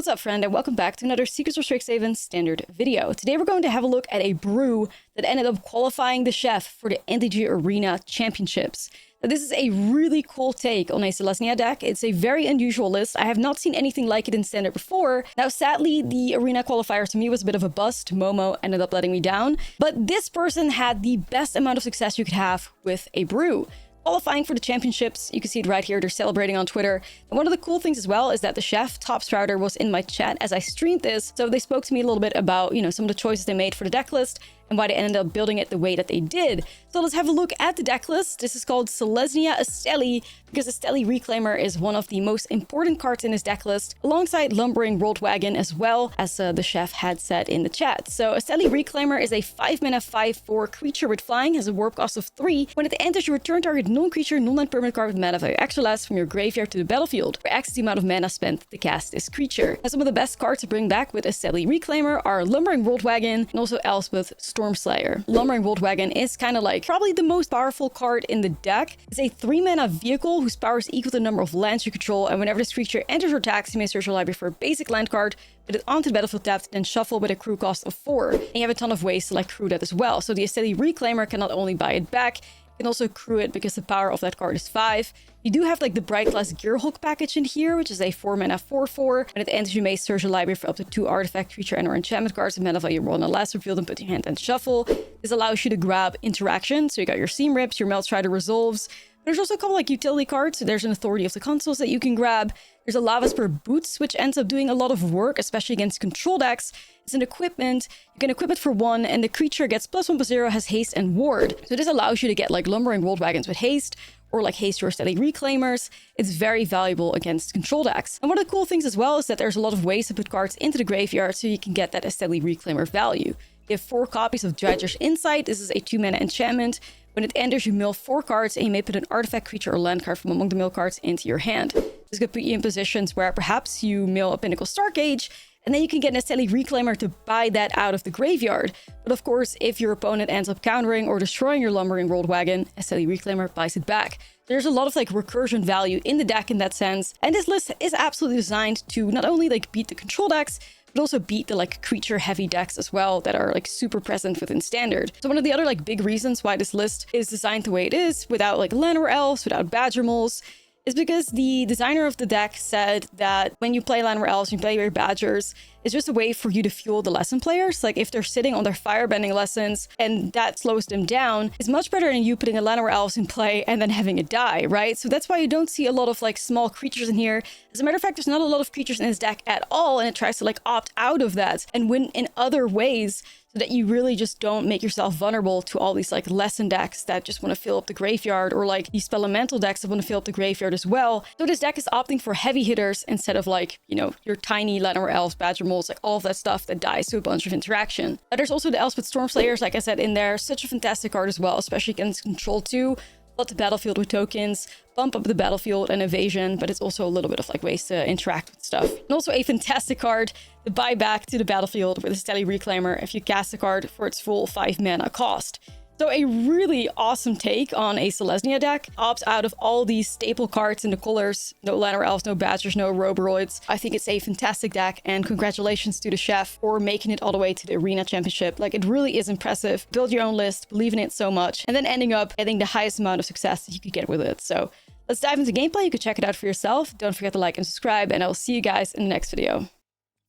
What's up, friend, and welcome back to another Secrets of Strixhaven standard video. Today we're going to have a look at a brew that ended up qualifying the chef for the MTG Arena Championships. Now, this is a really cool take on a Ashlizzlle deck. It's a very unusual list. I have not seen anything like it in standard before. Now, sadly, the Arena qualifier to me was a bit of a bust. Momo ended up letting me down. But this person had the best amount of success you could have with a brew. Qualifying for the championships, you can see it right here. They're celebrating on Twitter. And one of the cool things as well is that the chef, Top Strouder, was in my chat as I streamed this. So they spoke to me a little bit about, some of the choices they made for the deck list and why they ended up building it the way that they did. So let's have a look at the deck list. This is called Ashlizzlle because Ashlizzlle Reclaimer is one of the most important cards in this deck list, alongside Lumbering World Wagon as well, as the chef had said in the chat. So Ashlizzlle Reclaimer is a 5-mana 5/4 creature with flying, has a warp cost of 3. When it enters, you return target non-creature, non-land permanent card with mana value extra less from your graveyard to the battlefield, where X is the amount of mana spent to cast this creature. Now, some of the best cards to bring back with Ashlizzlle Reclaimer are Lumbering World Wagon and also Elspeth Stormslayer. Lumbering World Wagon is kind of like probably the most powerful card in the deck. It's a 3-mana vehicle whose power is equal to the number of lands you control, and whenever this creature enters or attacks, you may search your library for a basic land card, put it onto the battlefield tapped, then shuffle with a crew cost of 4. And you have a ton of ways to like crew that as well. So the Ashlizzlle Reclaimer can not only buy it back, you can also crew it because the power of that card is 5. You do have like the Bright Glass Gearhulk package in here, which is a 4-mana 4/4. When it enters, you may search your library for up to 2 artifact, creature, and/or enchantment cards with mana value 1 and less, reveal them, put in your hand, and shuffle. This allows you to grab interaction. So you got your Seam Rips, your Meltstrider Resolves. There's also a couple like utility cards. So there's an Authority of the Consuls that you can grab. There's a Lavaspur Boots, which ends up doing a lot of work, especially against control decks. It's an equipment. You can equip it for 1, and the creature gets +1/+0, has haste and ward. So this allows you to get like Lumbering World Wagons with haste, or like haste your Ashlizzlle Reclaimers. It's very valuable against control decks. And one of the cool things as well is that there's a lot of ways to put cards into the graveyard so you can get that Ashlizzlle Reclaimer value. You have 4 copies of Dredger's Insight. This is a 2-mana enchantment. When it enters, you mill 4 cards, and you may put an artifact, creature, or land card from among the mill cards into your hand. This could put you in positions where perhaps you mill a Pinnacle Starcage, and then you can get an Ashlizzlle Reclaimer to buy that out of the graveyard. But of course, if your opponent ends up countering or destroying your Lumbering World Wagon, Ashlizzlle Reclaimer buys it back. There's a lot of like recursion value in the deck in that sense, and this list is absolutely designed to not only like beat the control decks, but also beat the like creature heavy decks as well that are like super present within standard. So one of the other like big reasons why this list is designed the way it is, without like Llanowar Elves, without Badger Moles, is because the designer of the deck said that when you play Llanowar Elves, you play your Badgers, it's just a way for you to fuel the lesson players. Like if they're sitting on their firebending lessons and that slows them down, it's much better than you putting a Llanowar Elves in play and then having it die, right? So that's why you don't see a lot of like small creatures in here. As a matter of fact, there's not a lot of creatures in this deck at all, and it tries to like opt out of that and win in other ways, so that you really just don't make yourself vulnerable to all these like lesson decks that just want to fill up the graveyard, or like these elemental decks that want to fill up the graveyard as well. So this deck is opting for heavy hitters instead of like, your tiny Llanowar Elves, Badger Moles, like all of that stuff that dies to a bunch of interaction. There's also the Elspeth Stormslayers, like I said, in there. Such a fantastic card as well, especially against control 2. Flood the battlefield with tokens, bump up the battlefield and evasion, but it's also a little bit of like ways to interact with stuff. And also a fantastic card to buy back to the battlefield with Ashlizzlle Reclaimer if you cast a card for its full 5 mana cost. So a really awesome take on a Ashlizzlle deck. Opts out of all these staple cards in the colors. No Llanowar Elves, no Badgers, no Roboroids. I think it's a fantastic deck, and congratulations to the chef for making it all the way to the Arena Championship. Like, it really is impressive. Build your own list, believe in it so much, and then ending up getting the highest amount of success that you could get with it. So let's dive into gameplay. You can check it out for yourself. Don't forget to like and subscribe, and I'll see you guys in the next video. All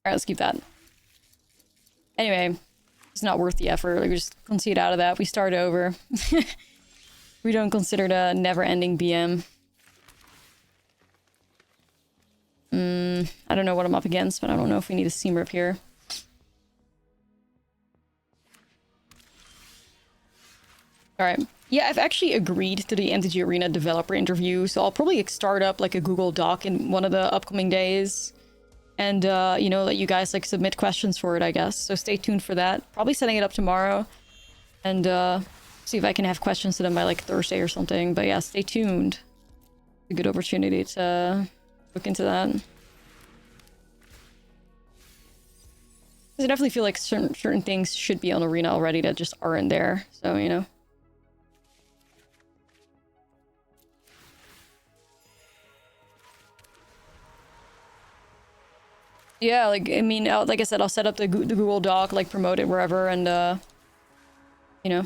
right, let's keep that. Anyway, it's not worth the effort. Like, we just concede out of that. We start over. We don't consider the never-ending BM. I don't know what I'm up against, but I don't know if we need a Seam Rip here. Alright. Yeah, I've actually agreed to the MTG Arena developer interview, so I'll probably start up like a Google Doc in one of the upcoming days. And, let you guys, like, submit questions for it, I guess. So stay tuned for that. Probably setting it up tomorrow. And, see if I can have questions to them by, like, Thursday or something. But yeah, stay tuned. It's a good opportunity to look into that. Because I definitely feel like certain things should be on Arena already that just aren't there. So, Yeah, like, I mean, like I said, I'll set up the Google Doc, like, promote it wherever, and, you know.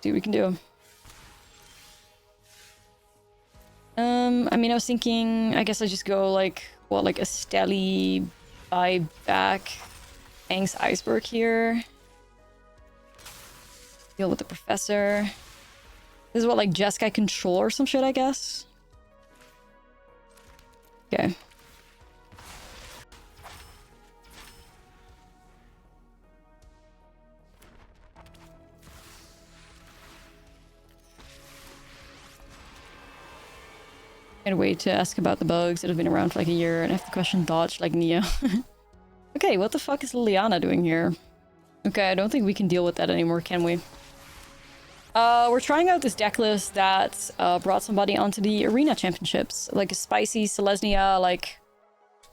See what we can do. I mean, I was thinking, I guess I just go, like, what, like, Ashlizzlle, buy back Aang's Iceberg here. Deal with the professor. This is what, like, Jeskai control or some shit, I guess. Okay. Can't wait to ask about the bugs that have been around for like a year and have the question dodged like Neo. Okay, what the fuck is Liliana doing here? Okay, I don't think we can deal with that anymore, can we? We're trying out this deck list that brought somebody onto the Arena Championships. Like a spicy Selesnya, like,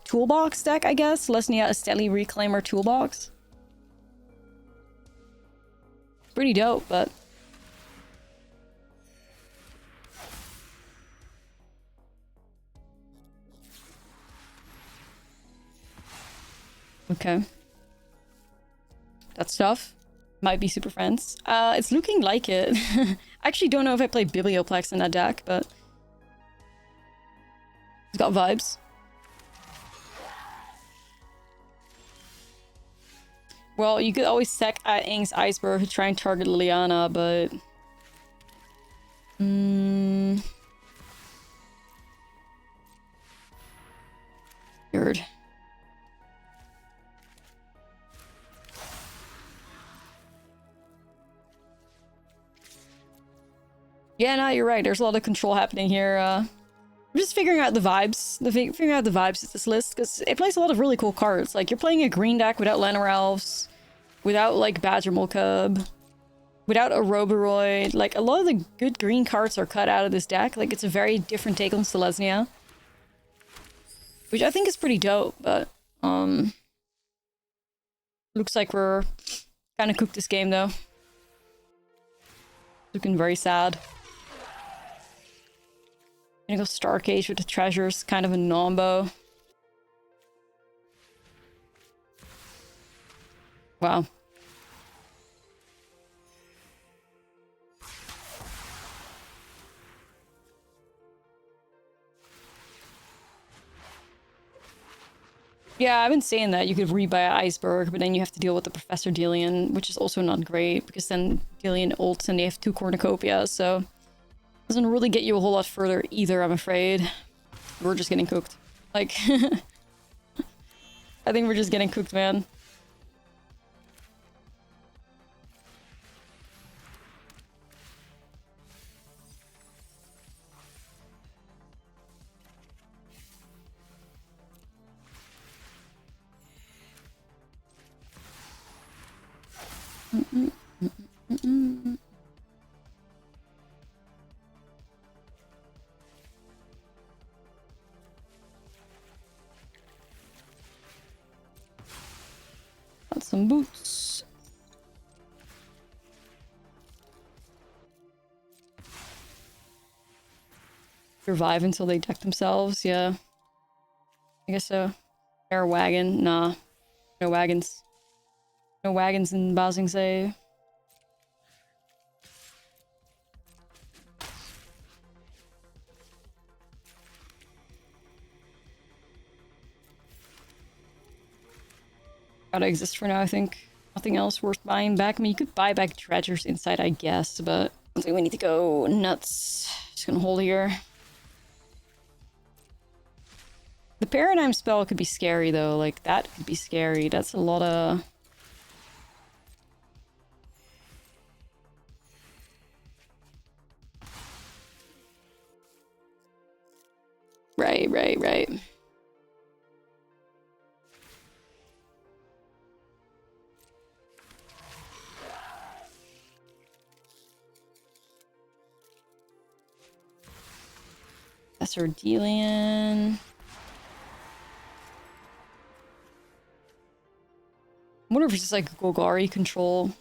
toolbox deck, I guess? Selesnya Ashlizzlle Reclaimer toolbox. Pretty dope, but... Okay. That's tough. Might be Super Friends. It's looking like it. I actually don't know if I play Biblioplex in that deck, but... It's got vibes. Well, you could always sec at Aang's Iceberg to try and target Liliana, but... Weird. Yeah, no, you're right. There's a lot of control happening here. I'm just figuring out the vibes. Figuring out the vibes of this list, because it plays a lot of really cool cards. Like, you're playing a green deck without Llanowar Elves, without, like, Badger Cub, without a Roboroid. Like, a lot of the good green cards are cut out of this deck. Like, it's a very different take on Selesnya. Which I think is pretty dope, but, looks like we're kind of cooked this game, though. Looking very sad. Gonna go Starcage with the treasures, kind of a nombo. Wow. Yeah, I've been saying that you could rebuy Iceberg, but then you have to deal with the Professor Delian, which is also not great, because then Delian ults and they have 2 cornucopias, so... Doesn't really get you a whole lot further either, I'm afraid. We're just getting cooked. Like... I think we're just getting cooked, man. Got some boots. Survive until they deck themselves, yeah. I guess so. Air wagon, nah. No wagons. No wagons in Ba Sing Se. Gotta exist for now, I think. Nothing else worth buying back. I mean, you could buy back treasures inside, I guess, but I think we need to go nuts. Just gonna hold here. The Paradigm spell could be scary, though. Like, that could be scary. That's a lot of... Right. Professor Delian. I wonder if it's just like Golgari control.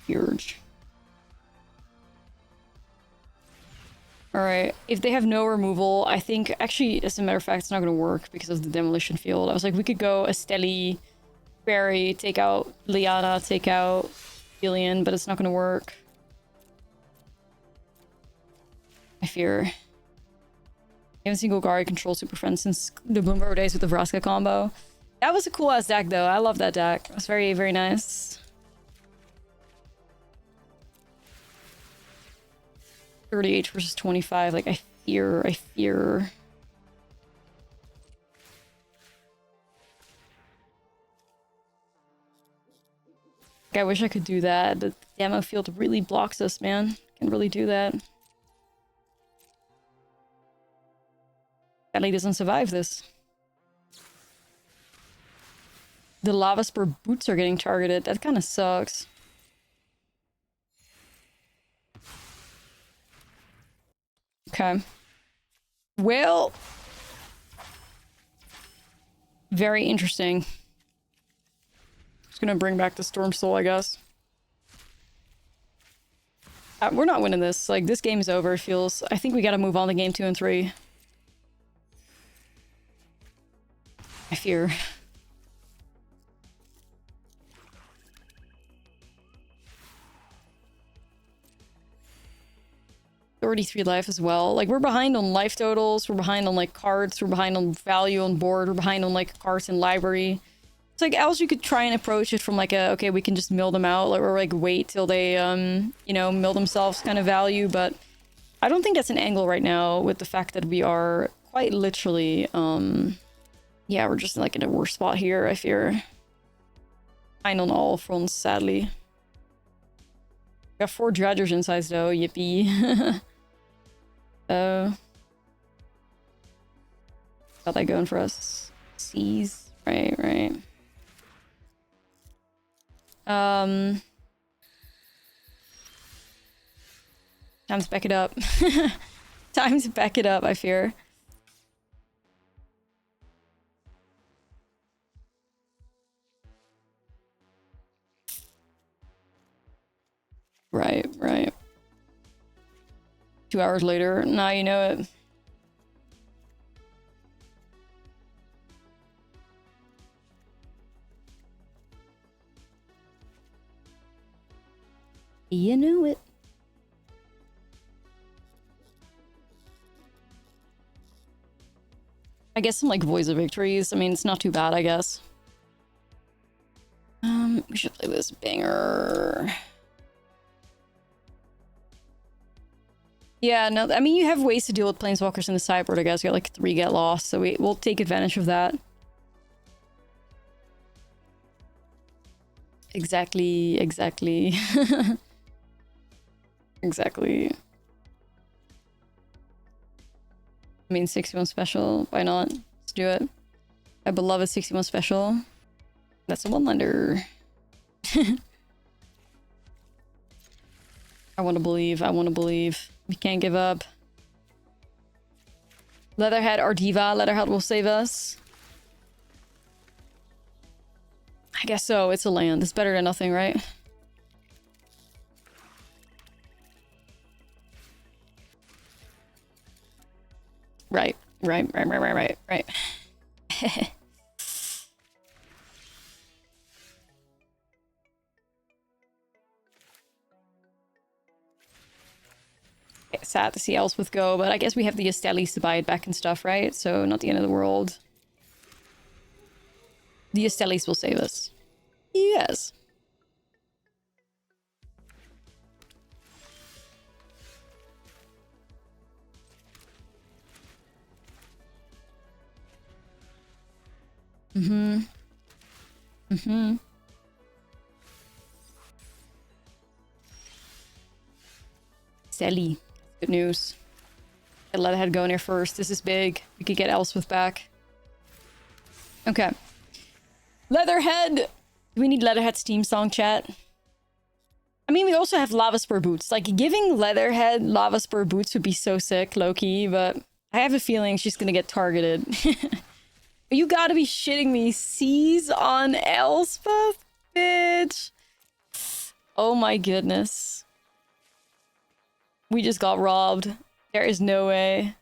Huge. Alright, if they have no removal, I think, actually, as a matter of fact, it's not going to work because of the demolition field. I was like, we could go Ashlizzlle, Barry, take out Liana, take out Alien, but it's not going to work. I fear. I haven't seen Golgari control Super Friends since the Bloomberg days with the Vraska combo. That was a cool-ass deck, though. I love that deck. It was very, very nice. 38 versus 25. Like, I fear. Like, I wish I could do that. The demo field really blocks us, man. Can really do that. Sadly doesn't survive this. The Lava Spur boots are getting targeted. That kind of sucks. Okay. Well, very interesting. Just gonna bring back the Storm Soul, I guess. We're not winning this. Like, this game is over, it feels. I think we gotta move on to game 2 and 3. I fear. 33 life as well. Like, we're behind on life totals, we're behind on, like, cards, we're behind on value on board, we're behind on, like, cards in library. It's like, else you could try and approach it from, like, a, okay, we can just mill them out, or, like, wait till they, you know, mill themselves kind of value, but I don't think that's an angle right now with the fact that we are quite literally, yeah, we're just, like, in a worse spot here, I fear. Behind on all fronts, sadly. Got 4 Dredgers inside, though, yippee. Got that going for us. Seize. Right. Time to back it up. Time to back it up, I fear. Right. 2 hours later, now you know it. You know it. I guess some, like, Voice of Victories. I mean, it's not too bad, I guess. We should play this banger. Yeah, no, I mean, you have ways to deal with Planeswalkers in the sideboard, I guess. You got, like, 3 get lost, so we'll take advantage of that. Exactly. Exactly. I mean, 61 special. Why not? Let's do it. My beloved 61 special. That's a one-lander. I want to believe. We can't give up. Leatherhead or Diva. Leatherhead will save us. I guess so. It's a land. It's better than nothing, right? Right. Sad to see Elspeth go, but I guess we have the Ashlizzlle to buy it back and stuff, right? So not the end of the world. The Ashlizzle will save us. Yes. Sally. Good news. Get Leatherhead going here first. This is big. We could get Elspeth back. Okay. Leatherhead! Do we need Leatherhead's team song, chat? I mean, we also have Lava Spur boots. Like, giving Leatherhead Lava Spur boots would be so sick, low-key, but I have a feeling she's gonna get targeted. You gotta be shitting me. Seize on Elspeth? Bitch. Oh my goodness. We just got robbed. There is no way.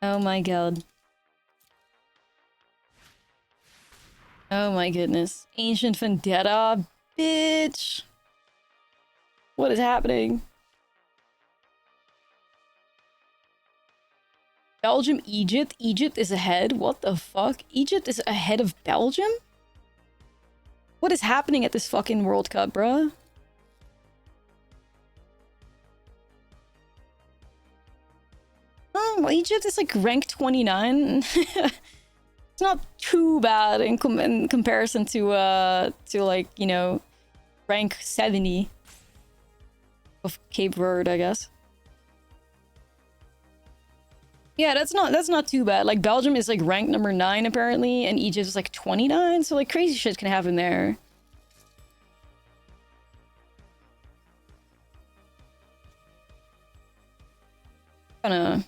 Oh my god. Oh my goodness. Ancient Vendetta? Bitch! What is happening? Belgium, Egypt? Egypt is ahead? What the fuck? Egypt is ahead of Belgium? What is happening at this fucking World Cup, bruh? Oh, well, Egypt is like rank 29. It's not too bad in comparison to like, you know, rank 70 of Cape Verde, I guess. Yeah, that's not too bad. Like Belgium is like rank number 9 apparently, and Egypt is like 29, so like crazy shit can happen there. Gonna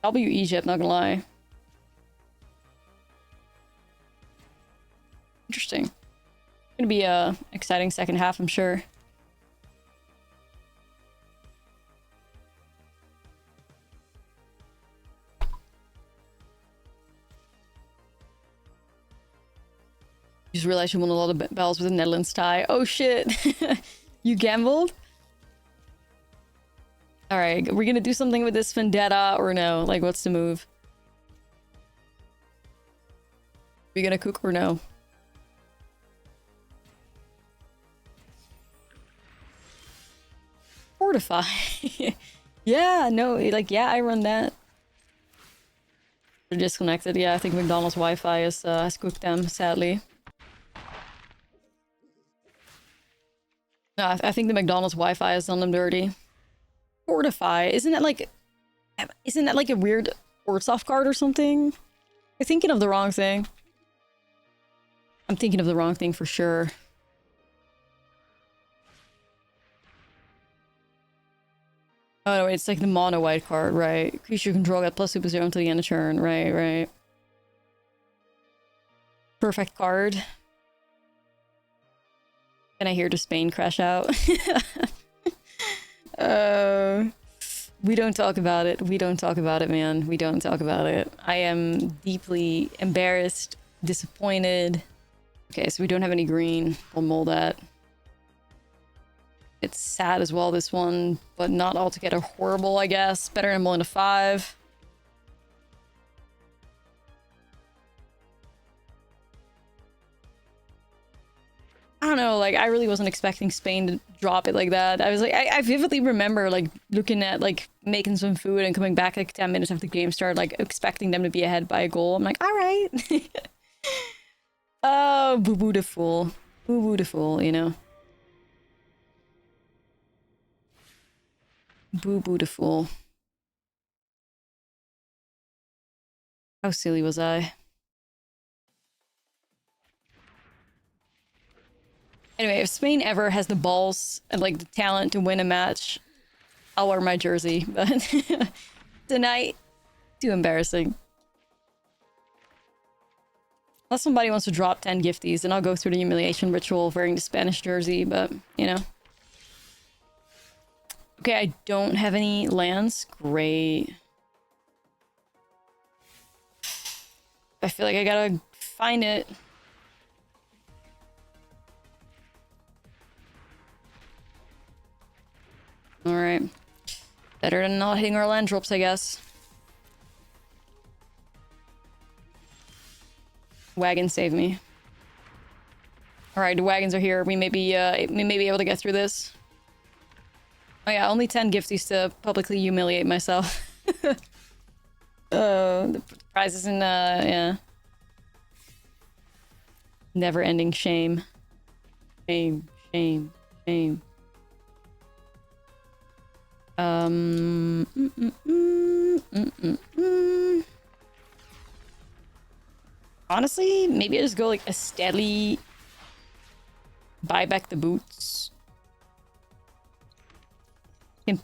W Egypt, not gonna lie. Interesting. Gonna be a exciting second half, I'm sure. Just realized you won a lot of bells with a Netherlands tie. Oh shit. You gambled? Alright, we're gonna do something with this vendetta or no? Like, what's the move? We gonna cook or no? Fortify. Yeah, no, like, yeah, I run that. They're disconnected. Yeah, I think McDonald's Wi-Fi has cooked them, sadly. No, I think the McDonald's Wi-Fi has done them dirty. Fortify, isn't that like a weird Ortsoft card or something? You're thinking of the wrong thing. I'm thinking of the wrong thing for sure. Oh no, it's like the mono white card, right? Creature control got plus super 0 until the end of turn, right. Perfect card. Can I hear the Spain crash out? We don't talk about it. We don't talk about it, man. We don't talk about it. I am deeply embarrassed, disappointed. Okay, so we don't have any green. We'll mull that. It's sad as well, this one, but not altogether horrible, I guess. Better than mulling to 5. I don't know, like, I really wasn't expecting Spain to drop it like that. I was like, I vividly remember, like, looking at, like, making some food and coming back, like, 10 minutes after the game started, like, expecting them to be ahead by a goal. I'm like, alright. Oh, boo-boo the fool. Boo-boo the fool, you know? Boo-boo the fool. How silly was I? Anyway, if Spain ever has the balls and like the talent to win a match, I'll wear my jersey. But tonight, too embarrassing. Unless somebody wants to drop 10 gifties, then I'll go through the humiliation ritual of wearing the Spanish jersey, but, you know. Okay, I don't have any lands. Great. I feel like I gotta find it. Alright. Better than not hitting our land drops, I guess. Wagon save me. Alright, the wagons are here. We may be able to get through this. Oh yeah, only 10 gifties to publicly humiliate myself. The prize is in, yeah. Never-ending shame. Shame, shame, shame. Honestly, maybe I just go like a steady buy back the boots.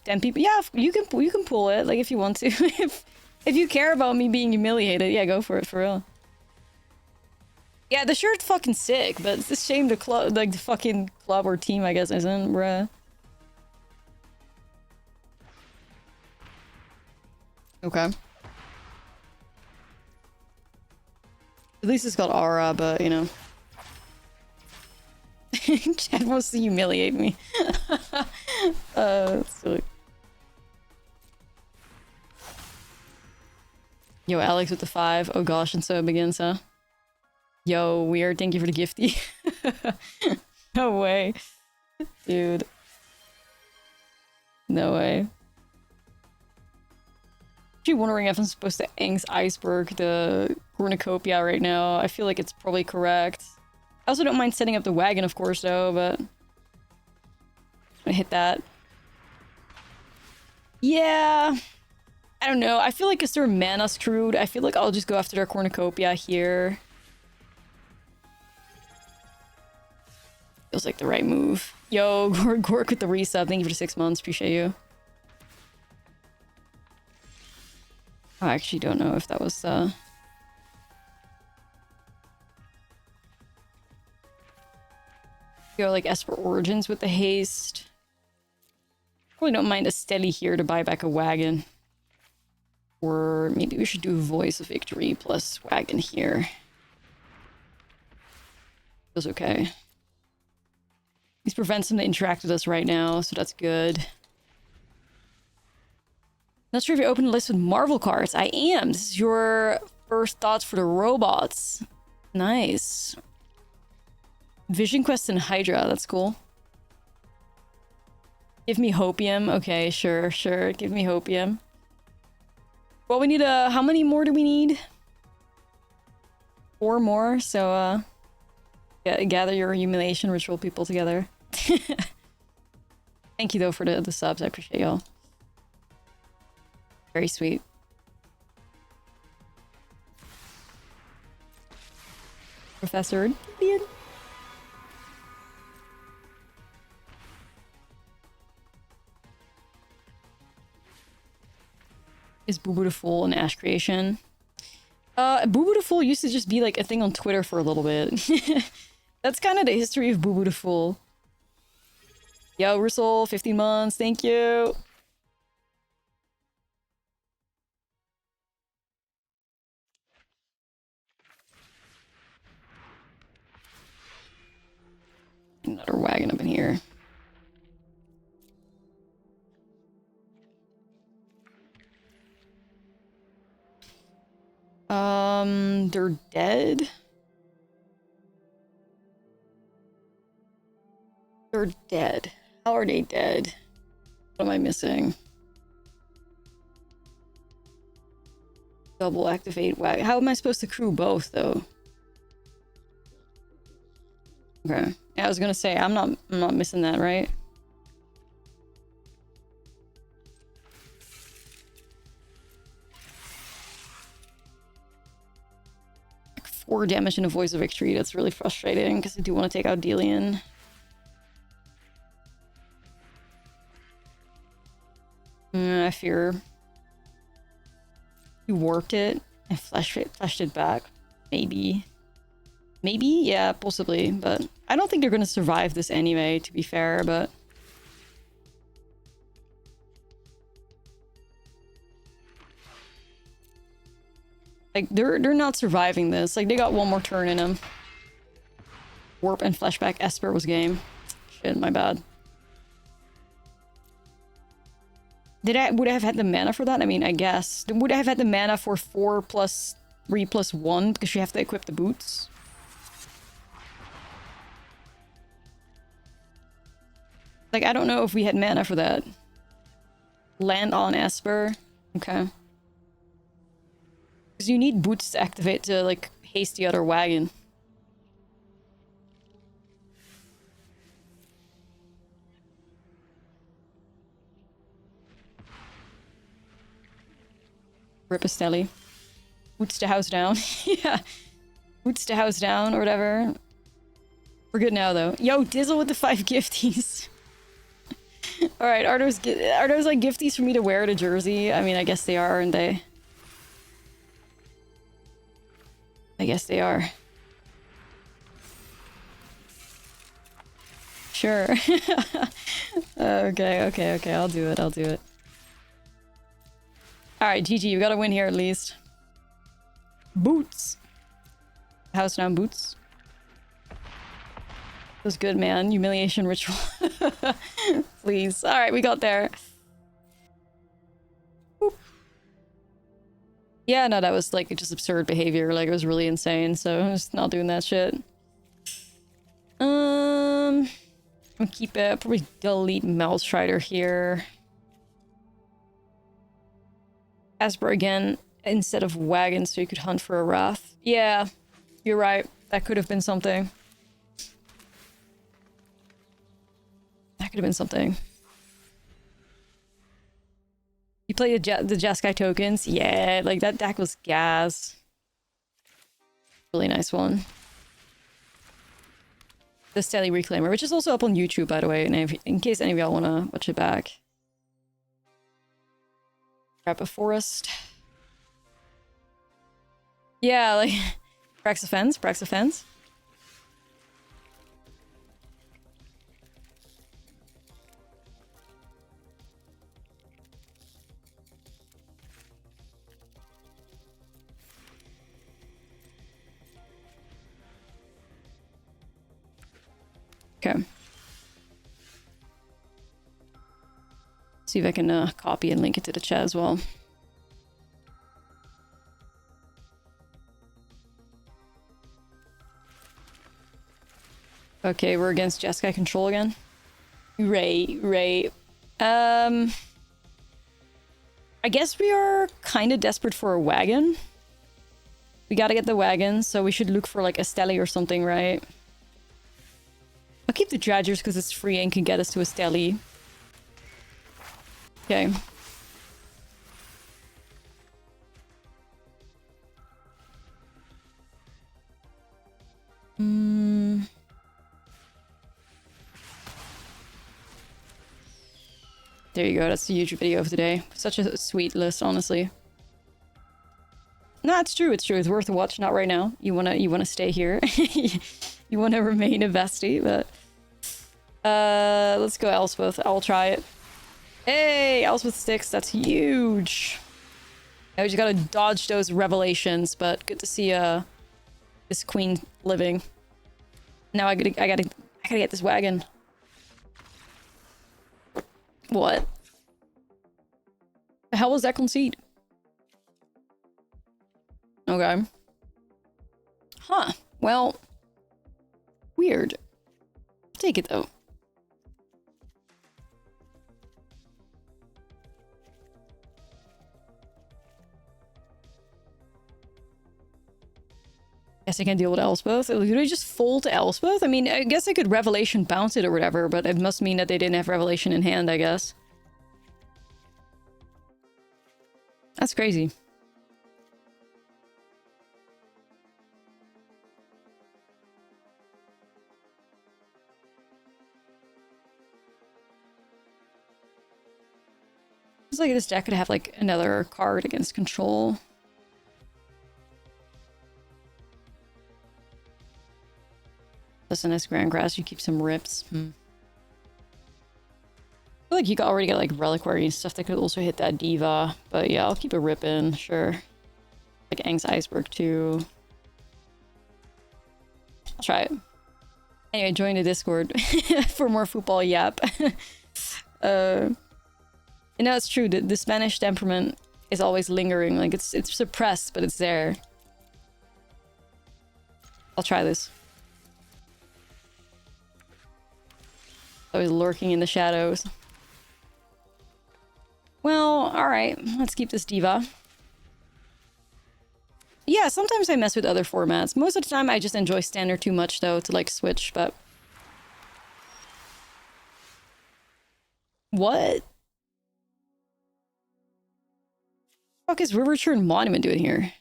10 people, yeah, you can pull it like if you want to. if you care about me being humiliated, yeah, go for it for real. Yeah, the shirt's fucking sick, but it's a shame the club, like the fucking club or team, I guess, isn't, bruh. Okay. At least it's got aura, but you know. Chad wants to humiliate me. That's silly. Yo, Alex with the 5. Oh gosh, and so it begins, huh? Yo, weird. Thank you for the gifty. No way. Dude. No way. Actually wondering if I'm supposed to Ang's Iceberg the cornucopia right now. I feel like it's probably correct. I also don't mind setting up the wagon, of course, though, but... I'm gonna hit that. Yeah... I don't know. I feel like because they're mana screwed, I feel like I'll just go after their cornucopia here. Feels like the right move. Yo, Gork with the resub. Thank you for the 6 months. Appreciate you. I actually don't know if that was, Go like Esper Origins with the haste. Probably don't mind a Steli here to buy back a wagon. Or maybe we should do Voice of Victory plus wagon here. Feels okay. These prevents him to interact with us right now, so that's good. Not sure if you opened a list with Marvel cards. I am. This is your first thoughts for the robots. Nice. Vision Quest and Hydra. That's cool. Give me Hopium. Okay, sure, sure. Give me Hopium. Well, we need how many more do we need? 4 more, so gather your humiliation ritual people together. Thank you though for the subs, I appreciate y'all. Very sweet. Professor Ian. Is Boo Boo the Fool an Ash creation? Boo Boo the Fool used to just be like a thing on Twitter for a little bit. That's kind of the history of Boo Boo the Fool. Yo, Russell, 15 months, thank you. Another wagon up in here. They're dead. They're dead. How are they dead? What am I missing? Double activate wagon. How am I supposed to crew both though? Okay. Yeah, I was gonna say I'm not missing that, right? Like 4 damage and a Voice of Victory. That's really frustrating because I do want to take out Delian. I fear you warped it and flashed it back. Maybe. Maybe? Yeah, possibly. But I don't think they're going to survive this anyway, to be fair, but... Like, they're not surviving this. Like, they got one more turn in them. Warp and flashback Esper was game. Shit, my bad. Would I have had the mana for that? I mean, I guess. Would I have had the mana for 4 plus 3 plus 1? Because you have to equip the boots. Like, I don't know if we had mana for that. Land on Esper. Okay. Because you need boots to activate to, like, haste the other wagon. Ripostelli. Boots to house down. Yeah. Boots to house down or whatever. We're good now, though. Yo, Dizzle with the 5 gifties. Alright, are those like gifties for me to wear to Jersey? I mean, I guess they are, aren't they? I guess they are. Sure. Okay, I'll do it, I'll do it. Alright, GG, you gotta win here at least. Boots! House down boots. That was good, man. Humiliation ritual. Please. Alright, we got there. Boop. Yeah, no, that was like just absurd behavior. Like, it was really insane, so I'm just not doing that shit. I'll keep it. Probably delete Mouse Strider here. Asper again instead of Wagon, so you could hunt for a Wrath. Yeah, you're right. That could have been something. That could have been something. You play the Jeskai tokens? Yeah, like that deck was gas. Really nice one. The Steady Reclaimer, which is also up on YouTube, by the way, and in case any of y'all want to watch it back. Grab a forest. Yeah, like... Prax offense, Prax offense. Okay. See if I can copy and link it to the chat as well. Okay, we're against Jeskai control again. Right. I guess we are kind of desperate for a wagon. We gotta get the wagon, so we should look for like a Steli or something, right? I'll keep the Dredgers because it's free and can get us to a Steli. Okay. There you go, that's the YouTube video of the day. Such a sweet list, honestly. No, it's true, it's true. It's worth a watch, not right now. You wanna stay here. You wanna remain a bestie, but... let's go Elspeth. I'll try it. Hey, Elspeth sticks, that's huge. Now we just gotta dodge those revelations, but good to see this queen living. Now I gotta get this wagon. What? The hell was that conceit? Okay. Huh. Well, weird. Take it though. Guess I can deal with Elspeth. Do they just fold to Elspeth? I mean, I guess I could Revelation bounce it or whatever, but it must mean that they didn't have Revelation in hand, I guess. That's crazy. It's like this deck could have like another card against control. Listen, this Grand Grass, you keep some rips. I feel like you already got like Reliquary and stuff that could also hit that Diva. But yeah, I'll keep a rip in, sure. Like Aang's Iceberg too. I'll try it. Anyway, join the Discord for more football yap. You know, it's true. The Spanish temperament is always lingering. Like, it's suppressed, but it's there. I'll try this. Always lurking in the shadows. Well, alright. Let's keep this Diva. Yeah, sometimes I mess with other formats. Most of the time, I just enjoy Standard too much, though, to, like, switch, but... What? Fuck is River Churn Monument doing here?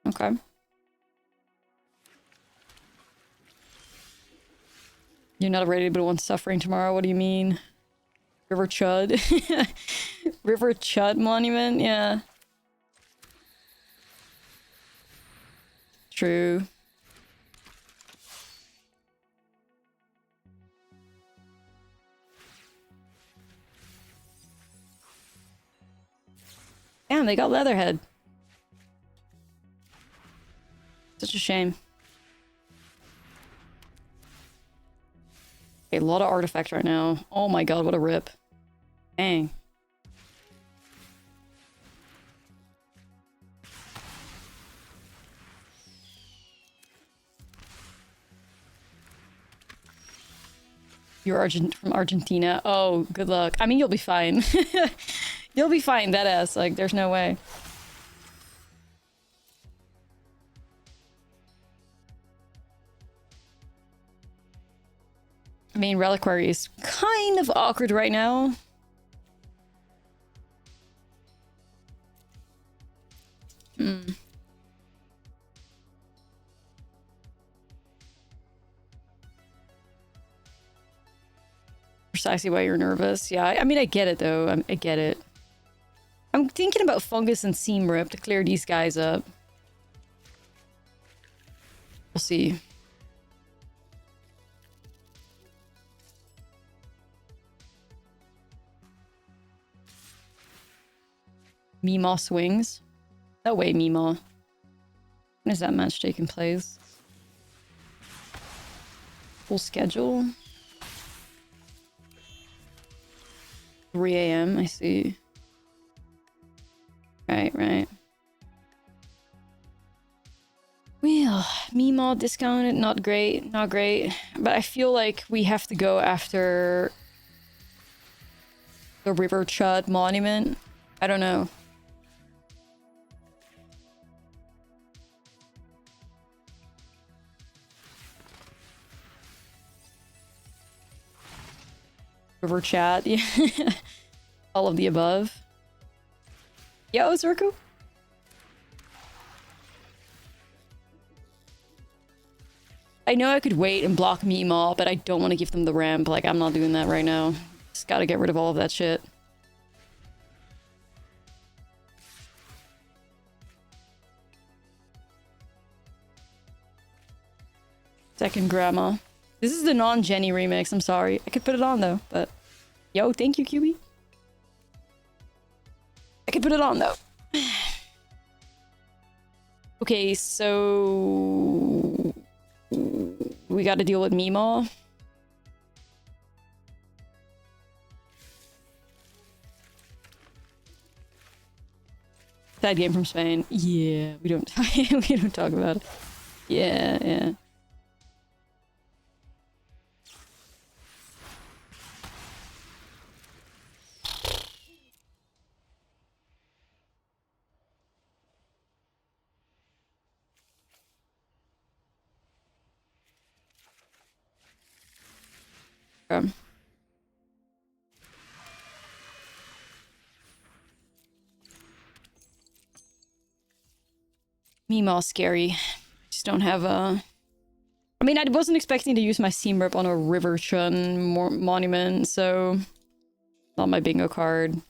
Okay. You're not ready but want suffering tomorrow? What do you mean? River Chud. River Chud Monument, yeah. True. Damn, they got Leatherhead. Such a shame. Okay, a lot of artifacts right now. Oh my god, what a rip. Dang. You're from Argentina. Oh, good luck. I mean, you'll be fine. You'll be fine, that ass. Like, there's no way. I mean, Reliquary is kind of awkward right now. Precisely why you're nervous. Yeah, I mean, I get it, though. I get it. I'm thinking about Fungus and Seam Rip to clear these guys up. We'll see. Meemaw swings. No way, Meemaw. When is that match taking place? Full schedule. 3 a.m. I see. Right. Well, Meemaw discounted, not great. But I feel like we have to go after the River Chud Monument. I don't know. River chat, yeah. All of the above. Yo, Zurku. I know I could wait and block Meemaw, but I don't want to give them the ramp. Like, I'm not doing that right now. Just gotta get rid of all of that shit. Second Grandma. This is the non-Jenny remix, I'm sorry. I could put it on though, but... Yo, thank you, QB. I could put it on though. Okay, so... we gotta deal with Meemaw. Sad game from Spain. Yeah, we don't we don't talk about it. Yeah. Meemaw scary. Just don't have a... I mean, I wasn't expecting to use my Seam Rip on a River Chun monument, so... Not my bingo card.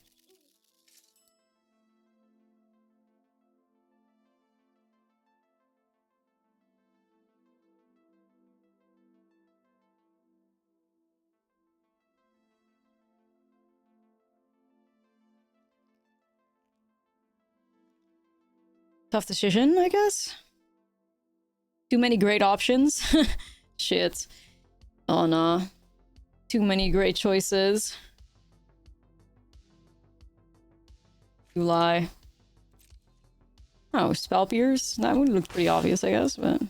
Tough decision, I guess. Too many great options. Shit. Oh, nah. Too many great choices. You lie. Oh, Spell Pierce? That would look pretty obvious, I guess, but...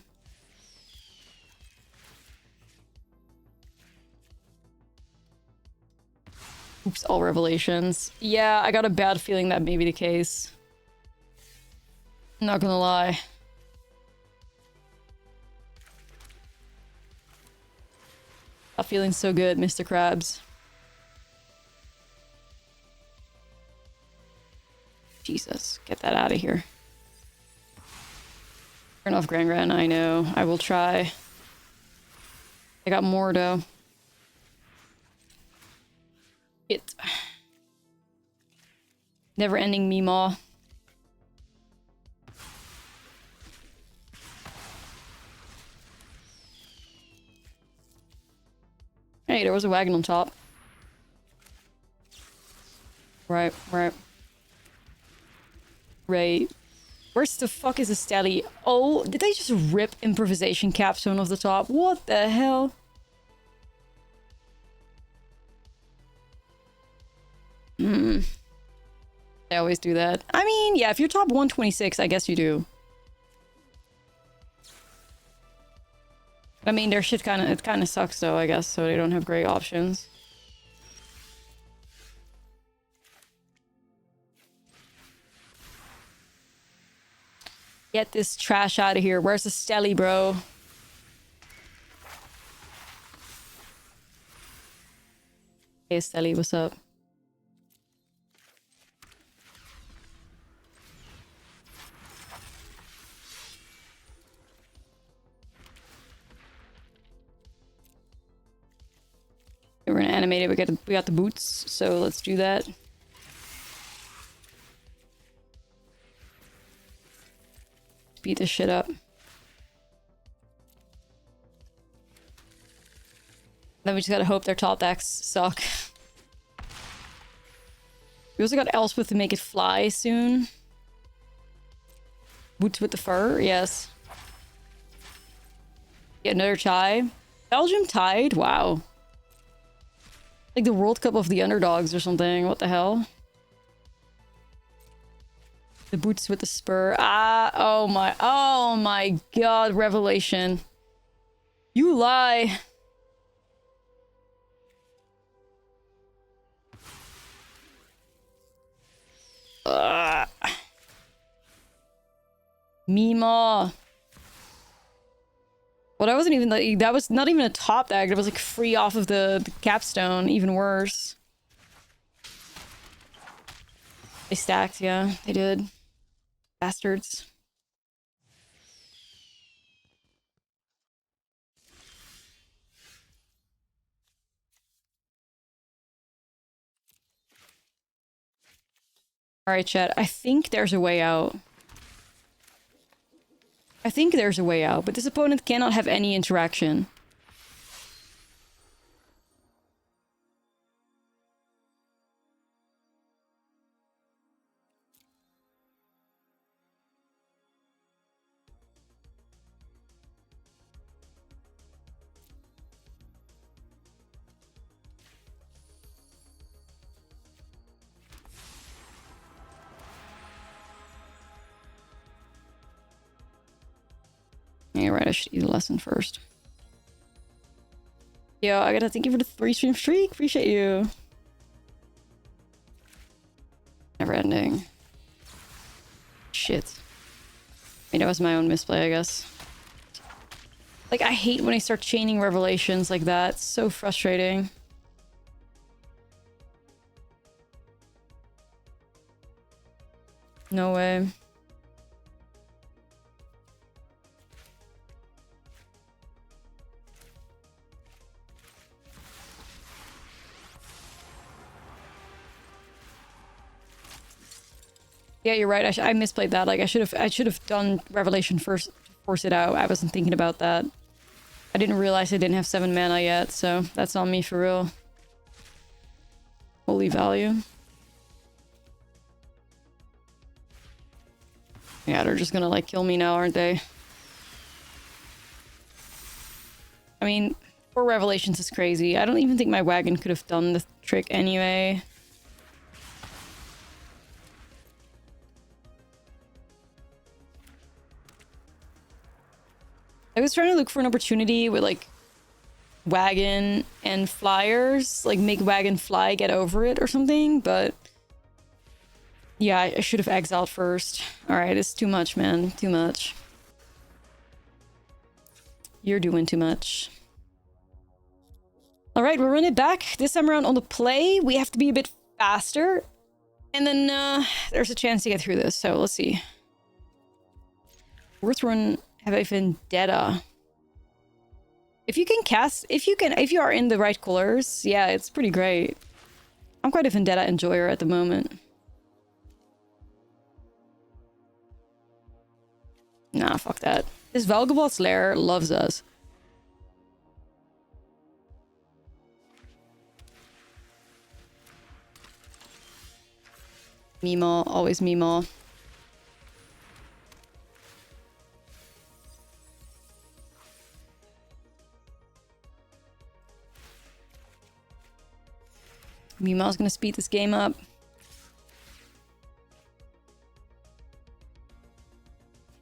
Oops, all revelations. Yeah, I got a bad feeling that may be the case. Not gonna lie. Not feeling so good, Mr. Krabs. Jesus, get that out of here. Turn off Gran, I know. I will try. I got Mordo. It. Never-ending Meemaw. Hey, there was a wagon on top. Right. Where's the fuck is Ashlizzlle? Oh, did they just rip improvisation capstone off the top? What the hell? They always do that. I mean, yeah, if you're top 126, I guess you do. I mean, their shit it kind of sucks though, I guess, so they don't have great options. Get this trash out of here. Where's the Ashlizzlle, bro? Hey, Ashlizzlle, what's up? We're gonna animate it. We got the boots, so let's do that. Beat this shit up. Then we just gotta hope their top decks suck. We also got Elspeth to make it fly soon. Boots with the fur, yes. Get another tie. Belgium tied? Wow. Like the World Cup of the underdogs or something. What the hell? The boots with the spur. Ah, oh my god, revelation. You lie. Meemaw. Well, that wasn't even like, that was not even a top deck. It was like free off of the capstone. Even worse. They stacked, yeah, they did. Bastards. Alright, chat. I think there's a way out. I think there's a way out, but this opponent cannot have any interaction. Yeah, right, I should eat a lesson first. Yo, I gotta thank you for the 3-stream streak. Appreciate you. Never ending. Shit. I mean, that was my own misplay, I guess. Like, I hate when I start chaining revelations like that. It's so frustrating. No way. Yeah, you're right. I misplayed that. Like, I should have done Revelation first to force it out. I wasn't thinking about that. I didn't realize I didn't have 7 mana yet, so that's on me for real. Holy value. Yeah, they're just gonna, like, kill me now, aren't they? I mean, 4 Revelations is crazy. I don't even think my wagon could have done the trick anyway. I was trying to look for an opportunity with, like, wagon and flyers. Like, make wagon fly, get over it or something, but... Yeah, I should have exiled first. Alright, it's too much, man. Too much. You're doing too much. Alright, we'll run it back. This time around on the play, we have to be a bit faster. And then, there's a chance to get through this, so let's see. Worth run... Have a vendetta. If you can cast, if you are in the right colors, yeah, it's pretty great. I'm quite a Vendetta enjoyer at the moment. Nah, fuck that. This Valgabot's Lair loves us. Meemaw, always Meemaw. Meemaw's gonna speed this game up.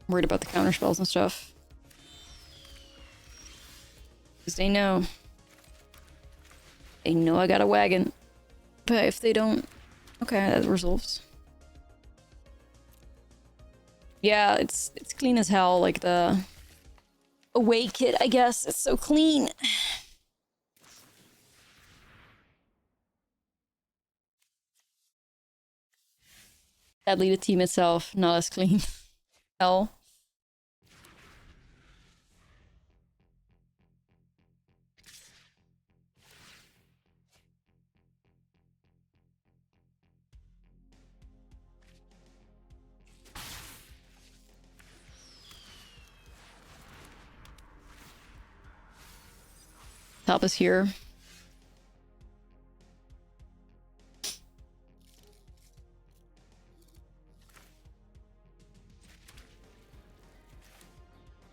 Worried about the counter spells and stuff. Because they know. They know I got a wagon. But if they don't... Okay, that resolves. Yeah, it's clean as hell, like the... away kit, I guess. It's so clean. Sadly, the team itself, not as clean. Hell. Top is here.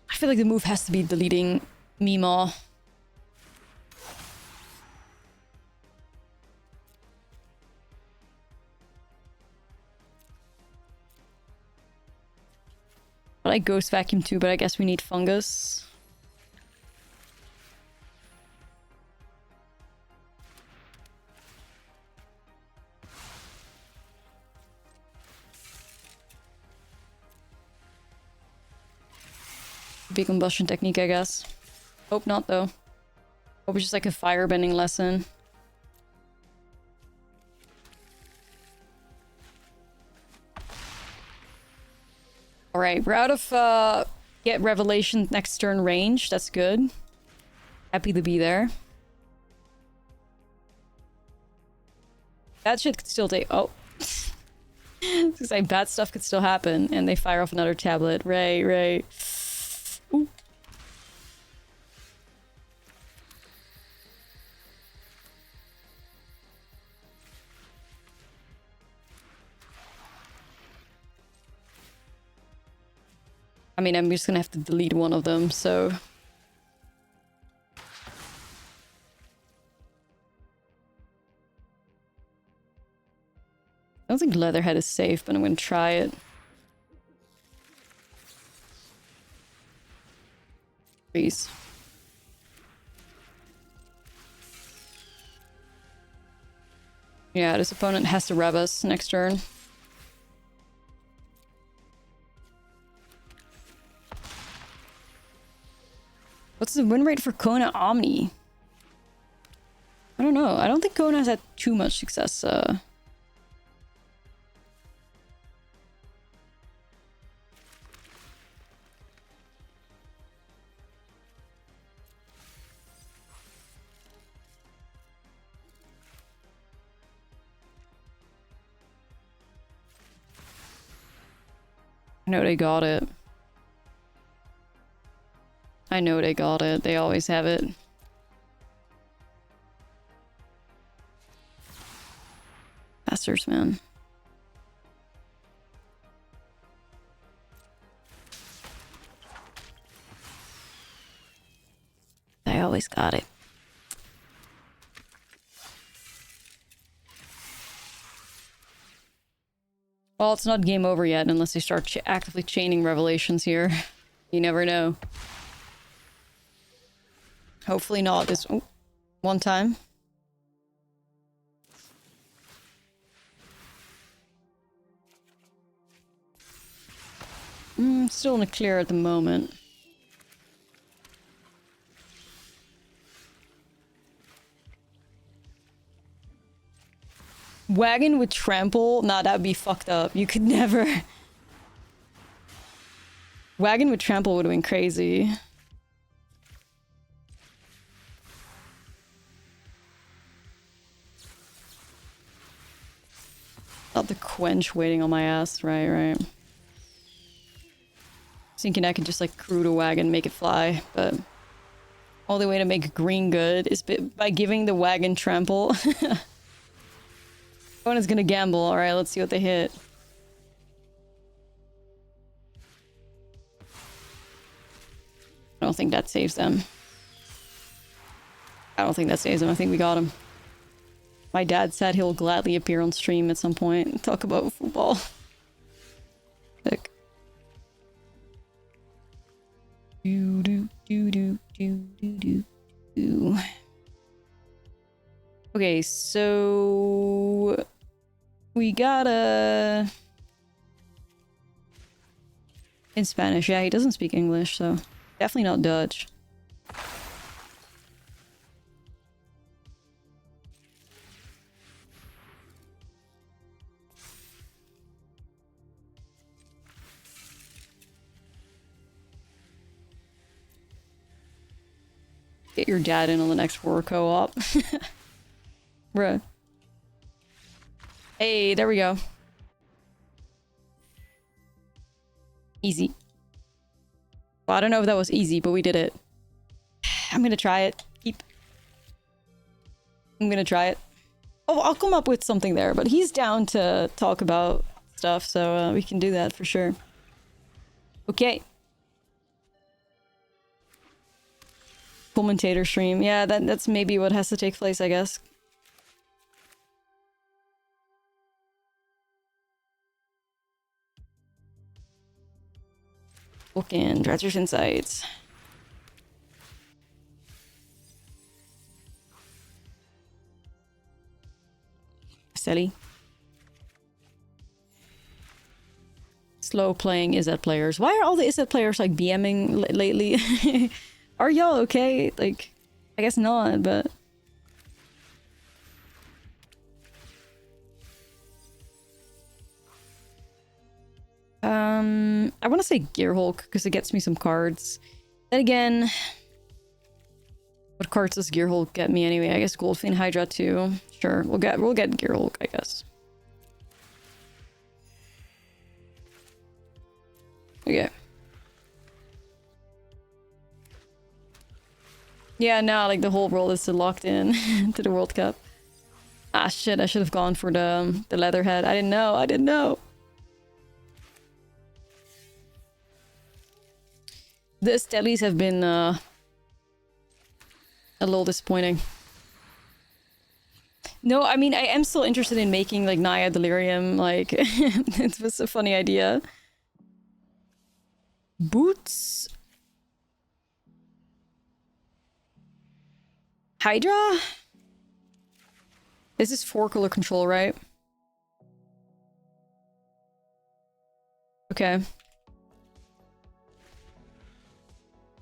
I feel like the move has to be deleting Meemaw. I like Ghost Vacuum too, but I guess we need Fungus. Big combustion technique, I guess. Hope not, though. Hope it's just like a firebending lesson. Alright, we're out of get Revelation next turn range. That's good. Happy to be there. That shit could still take... Oh. Because like bad stuff could still happen, and they fire off another tablet. Right. Ooh. I mean, I'm just gonna have to delete one of them, so... I don't think Leatherhead is safe, but I'm gonna try it. Please. Yeah, this opponent has to rev us next turn. What's the win rate for Kona Omni? I don't know. I don't think Kona has had too much success. I know they got it. I know they got it. They always have it. Bastards, man. They always got it. Well, it's not game over yet unless they start actively chaining revelations here. You never know. Hopefully not this one time. Still in the clear at the moment. Wagon with trample? Nah, that'd be fucked up. You could never... Wagon with trample would have been crazy. Not the quench waiting on my ass. Right, right. Thinking I could just like crew the wagon, make it fly, but only way to make green good is by giving the wagon trample. One is gonna gamble. All right, let's see what they hit. I don't think that saves them. I don't think that saves them. I think we got him. My dad said he'll gladly appear on stream at some point and talk about football. Sick. Do do do do do do do. Okay, so we gotta in Spanish. Yeah, he doesn't speak English, so definitely not Dutch. Get your dad in on the next war co-op. Bruh. Hey, there we go. Easy. Well, I don't know if that was easy, but we did it. I'm gonna try it. I'm gonna try it. Oh, I'll come up with something there, but he's down to talk about stuff, so we can do that for sure. Okay. Commentator stream. Yeah, that's maybe what has to take place, I guess. Look in Dredger's Insights. Steady. Slow playing Izzet players. Why are all the Izzet players like BMing lately? Are y'all okay? Like, I guess not, but... I want to say Gear Hulk because it gets me some cards. Then again, what cards does Gear Hulk get me anyway? I guess Goldfiend Hydra too. Sure, we'll get Gear Hulk, I guess. Okay. Yeah, no, like the whole world is locked in to the World Cup. Ah, shit, I should have gone for the Leatherhead. I didn't know. The Stellies have been a little disappointing. No, I mean, I am still interested in making like Naya Delirium. Like, it was a funny idea. Boots? Hydra? This is 4-color control, right? Okay.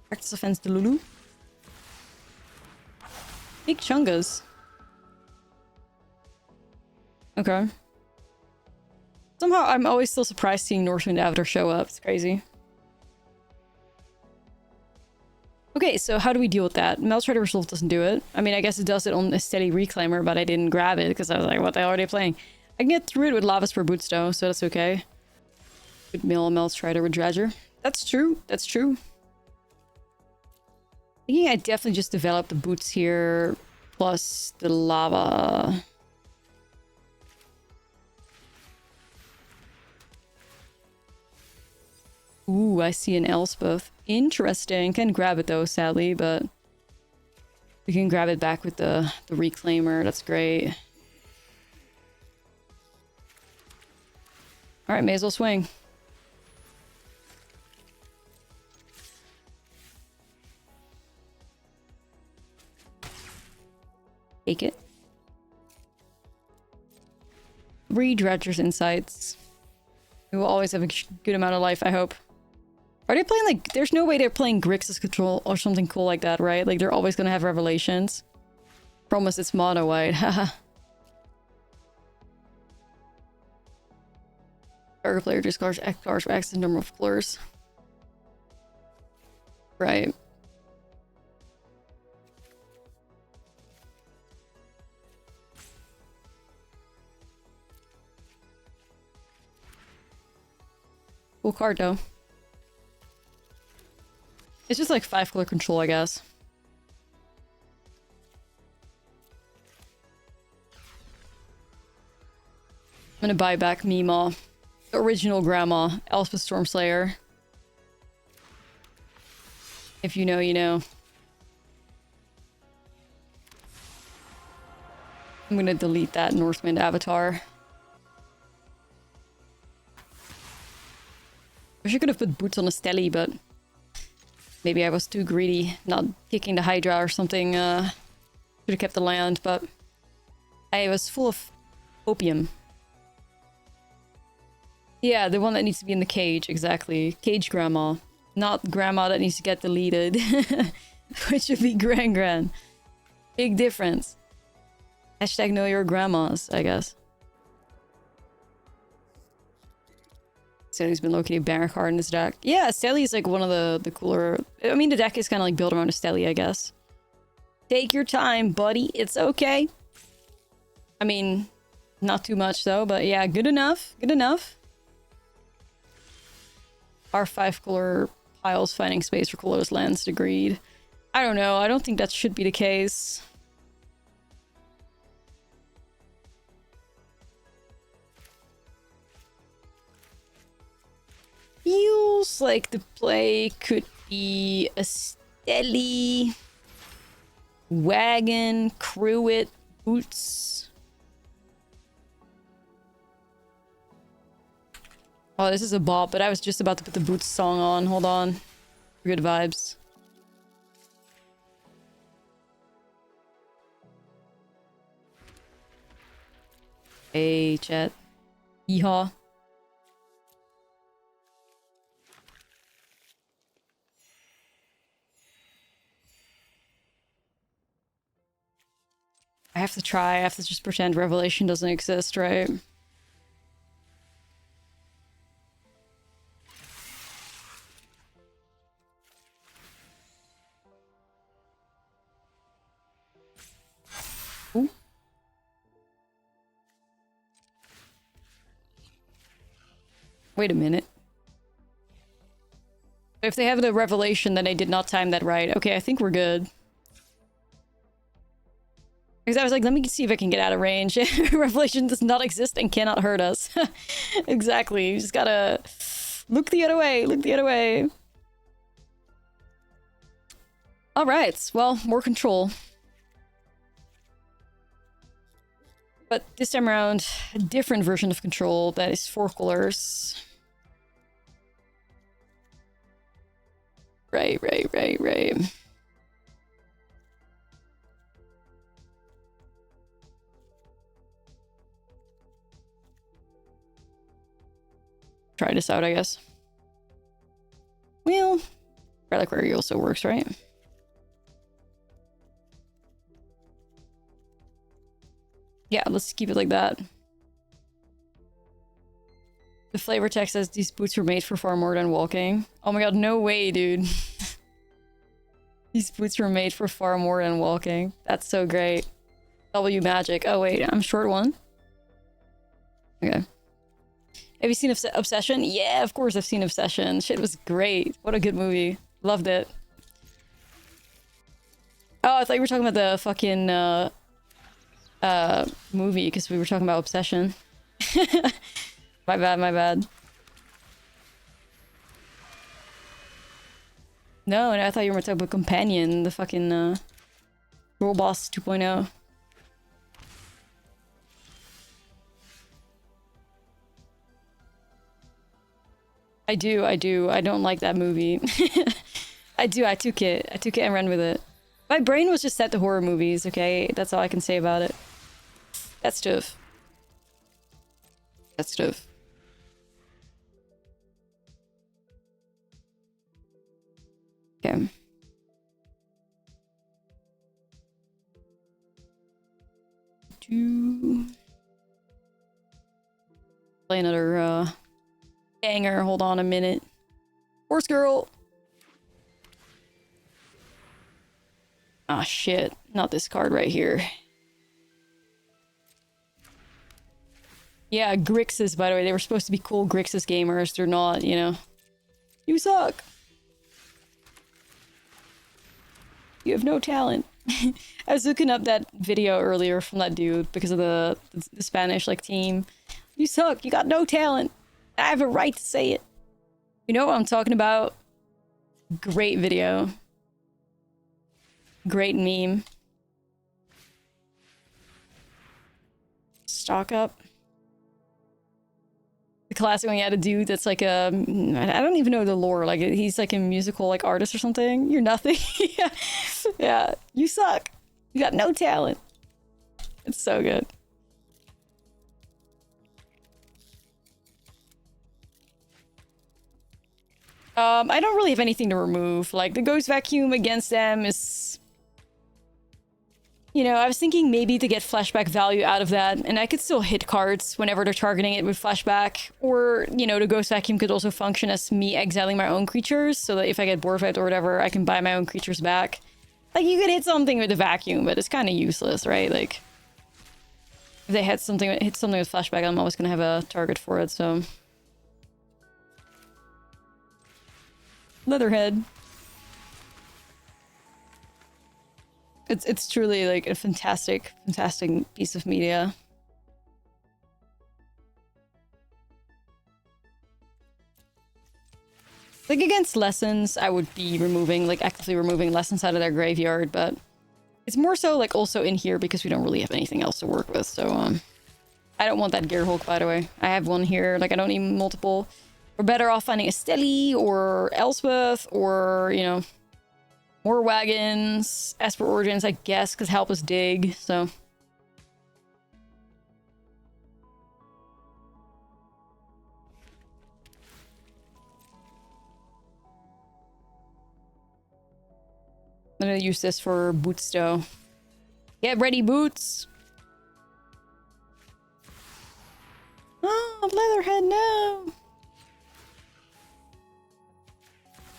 Practice offense to Lulu. Big Chungas. Okay. Somehow I'm always still surprised seeing Northwind Avatar show up. It's crazy. Okay, so how do we deal with that? Meltrider Resolve doesn't do it. I mean, I guess it does it on a steady Reclaimer, but I didn't grab it because I was like, what the hell are they playing? I can get through it with Lava Spur Boots though, so that's okay. Could mill a Meltrider with Dredger. That's true. That's true. Thinking I definitely just developed the boots here, plus the lava. Ooh, I see an Elspeth. Interesting. Can grab it though, sadly, but we can grab it back with the Reclaimer. That's great. Alright, may as well swing. Take it. 3 Dredger's Insights. We will always have a good amount of life, I hope. Are they playing like... There's no way they're playing Grixis Control or something cool like that, right? Like they're always gonna have Revelations. Promise it's mono white, haha. Target player discards X cards for X number of colors. Right. Cool card, though. It's just like 5-color control, I guess. I'm gonna buy back Mima. The original grandma. Elspeth Stormslayer. If you know, you know. I'm gonna delete that Northwind avatar. Wish I could have put boots on a Stelly, but maybe I was too greedy, not kicking the Hydra or something. Should have kept the land, but I was full of opium. Yeah, the one that needs to be in the cage, exactly. Cage grandma. Not grandma that needs to get deleted. Which should be Gran. Big difference. Hashtag know your grandmas, I guess. Sally's been locating banner card in this deck. Yeah, Sally's like one of the cooler... I mean, the deck is kind of like built around a Sally, I guess. Take your time, buddy. It's okay. I mean, not too much though, but yeah, good enough. Good enough. Our 5-color piles finding space for colorless lands, agreed. I don't know. I don't think that should be the case. Feels like the play could be a Stelly, Wagon, Crewit, Boots. Oh, this is a bop, but I was just about to put the Boots song on. Hold on. Good vibes. Hey, chat. Yeehaw. I have to try. I have to just pretend Revelation doesn't exist, right? Ooh. Wait a minute. If they have the Revelation, then I did not time that right. Okay, I think we're good. Because I was like, let me see if I can get out of range. Revelation does not exist and cannot hurt us. Exactly. You just gotta look the other way. Look the other way. Alright. Well, more control. But this time around, a different version of control that is 4 colors. Right. Try this out, I guess. Well, Reliquary also works, right? Yeah, let's keep it like that. The flavor text says these boots were made for far more than walking. Oh my god, no way, dude. These boots were made for far more than walking. That's so great. W magic. Oh wait, I'm short one. Okay. Have you seen Obsession? Yeah, of course I've seen Obsession. Shit was great. What a good movie. Loved it. Oh, I thought you were talking about the fucking movie because we were talking about Obsession. My bad. No, I thought you were talking about Companion, the fucking Girl Boss 2.0. I do. I don't like that movie. I took it and ran with it. My brain was just set to horror movies, okay? That's all I can say about it. That's tough. Okay. Play another banger. Hold on a minute. Horse girl. Ah, shit. Not this card right here. Yeah, Grixis, by the way. They were supposed to be cool Grixis gamers. They're not, you know. You suck. You have no talent. I was looking up that video earlier from that dude because of the Spanish like team. You suck. You got no talent. I have a right to say it. You know what I'm talking about? Great video. Great meme. Stock up. The classic when you had a dude that's like a... I don't even know the lore. Like, he's like a musical like artist or something. You're nothing. Yeah. Yeah. You suck. You got no talent. It's so good. I don't really have anything to remove. Like, the Ghost Vacuum against them is... You know, I was thinking maybe to get flashback value out of that, and I could still hit cards whenever they're targeting it with flashback. Or, you know, the Ghost Vacuum could also function as me exiling my own creatures, so that if I get board fight or whatever, I can buy my own creatures back. Like, you could hit something with the Vacuum, but it's kind of useless, right? Like, if they hit something with flashback, I'm always gonna have a target for it, so... Leatherhead. It's truly like a fantastic piece of media. Like against Lessons, I would be actively removing Lessons out of their graveyard, but it's more so like also in here because we don't really have anything else to work with, so I don't want that Gearhulk, by the way. I have one here, like I don't need multiple. We're better off finding a Stelly or Elspeth or, you know, more wagons, Esper Origins, I guess, because help us dig, so. I'm gonna use this for boots, though. Get ready, boots! Oh, Leatherhead, no!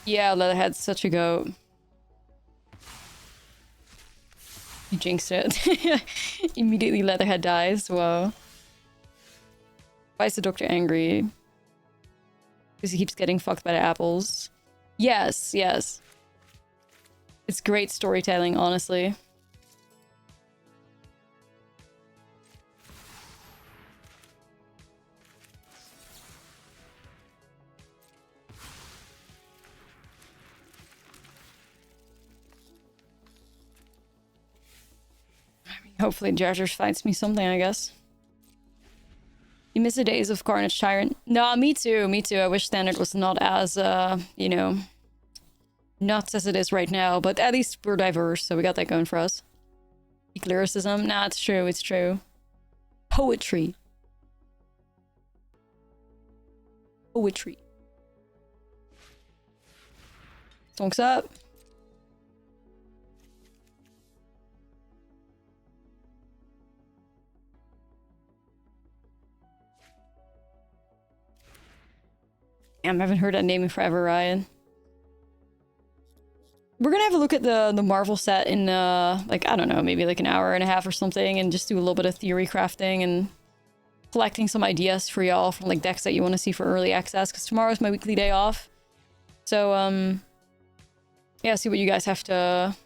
Yeah, Leatherhead's such a goat. You jinxed it. Immediately Leatherhead dies. Whoa. Why is the doctor angry? Because he keeps getting fucked by the apples. Yes, yes. It's great storytelling, honestly. Hopefully Jarjars finds me something, I guess. You miss the days of Carnage Tyrant. No, me too, me too. I wish Standard was not as, you know, nuts as it is right now, but at least we're diverse, so we got that going for us. Lyricism? Nah, it's true, it's true. Poetry. Poetry. Stonks up. Damn, I haven't heard that name in forever, Ryan. We're gonna have a look at the Marvel set in, like, I don't know, maybe like an hour and a half or something, and just do a little bit of theory crafting and collecting some ideas for y'all from, like, decks that you want to see for early access, because tomorrow's my weekly day off. So, yeah, see what you guys have to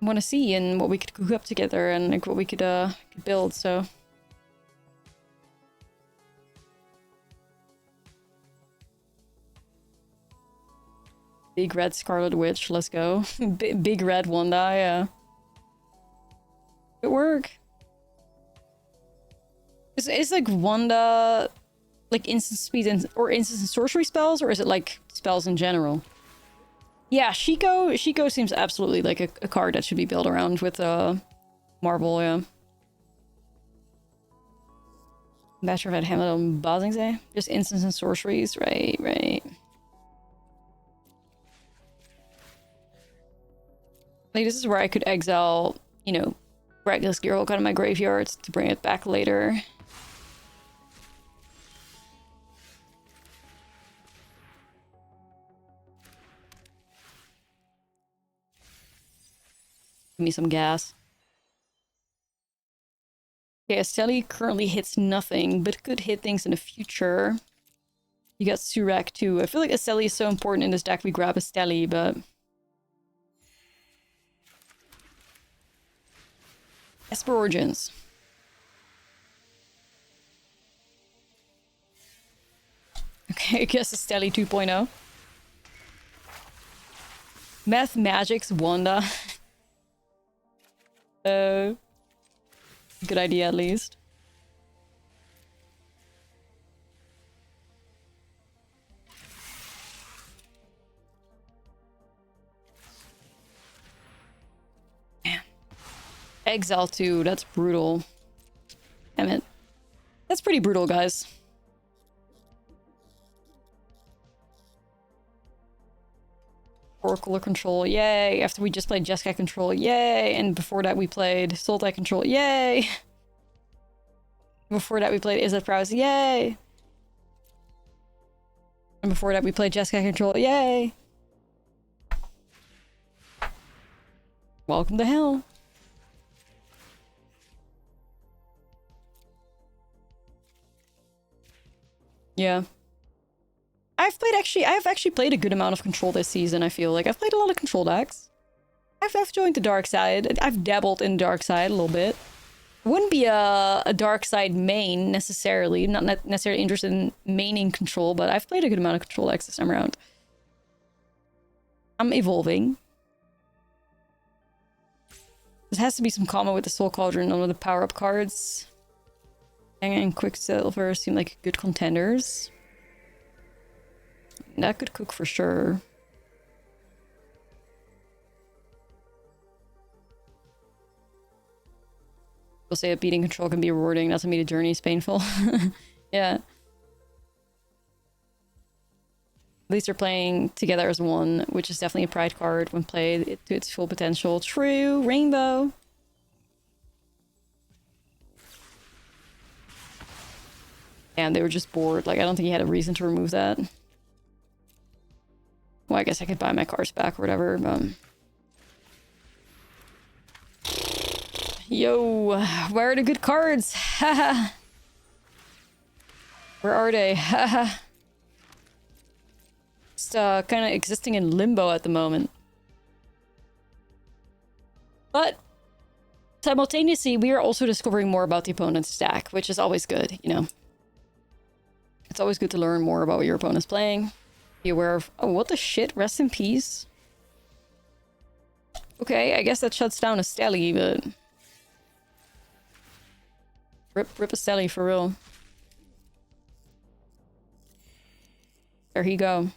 want to see and what we could cook up together and, like, what we could build, so... Big red Scarlet Witch, let's go. Big red Wanda, yeah. Good work. Is like Wanda like instant speed or instant and sorcery spells, or is it like spells in general? Yeah, Shiko seems absolutely like a card that should be built around with Marvel, yeah. Master of Hamlet Basingse? Just instants and sorceries, right, right. Like, this is where I could exile, you know, Reckless Gearhulk out of my graveyard to bring it back later. Give me some gas. Okay, Ashlizzlle currently hits nothing, but could hit things in the future. You got Surak too. I feel like Ashlizzlle is so important in this deck. We grab Ashlizzlle, but... Esper Origins. Okay, I guess Ashlizzlle 2.0. Meth Magic's Wanda. Good idea, at least. Man. Exile 2, that's brutal. Damn it. That's pretty brutal, guys. Oracle Control, yay! After we just played Jeskai Control, yay! And before that we played Sultai Control, yay! Before that we played Izzet Prowess, yay! And before that we played Jeskai Control, yay! Welcome to hell. Yeah. I've actually played a good amount of control this season, I feel like. I've played a lot of control decks. I've joined the dark side. I've dabbled in dark side a little bit. I wouldn't be a dark side main, necessarily. Not necessarily interested in maining control, but I've played a good amount of control decks this time around. I'm evolving. There has to be some combo with the Soul Cauldron on one of the power-up cards. And Quicksilver seem like good contenders. That could cook for sure. We'll say that beating control can be rewarding. Doesn't mean a journey is painful. Yeah. At least they're playing together as one, which is definitely a pride card when played to its full potential. True. Rainbow. And they were just bored. Like, I don't think he had a reason to remove that. Well, I guess I could buy my cards back or whatever, but... Yo, where are the good cards? Haha. Where are they? Haha. Just kind of existing in limbo at the moment. But simultaneously, we are also discovering more about the opponent's stack, which is always good, you know. It's always good to learn more about what your opponent's playing. Be aware of... Oh, what the shit? Rest in peace. Okay, I guess that shuts down Ashlizzlle, but... Rip Ashlizzlle for real. There he go.